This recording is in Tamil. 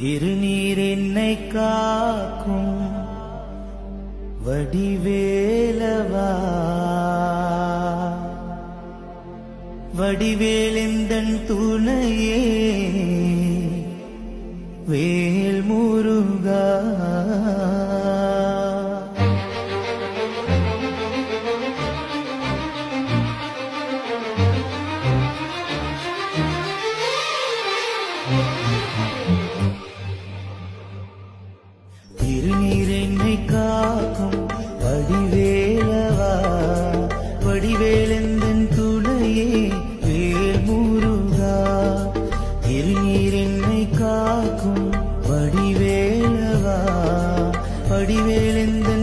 திருநீர் என்னை காக்கும் வடிவேலவா, வடிவேலெந்தன் துணையே வேல் முருகா. திருநீர் என்னை காக்கும் வடிவேலவா, வடிவேலெந்தன் துணையே வேல் முருகா. திருநீர் என்னை காக்கும் வடிவேலவா, வடிவேலெந்தன்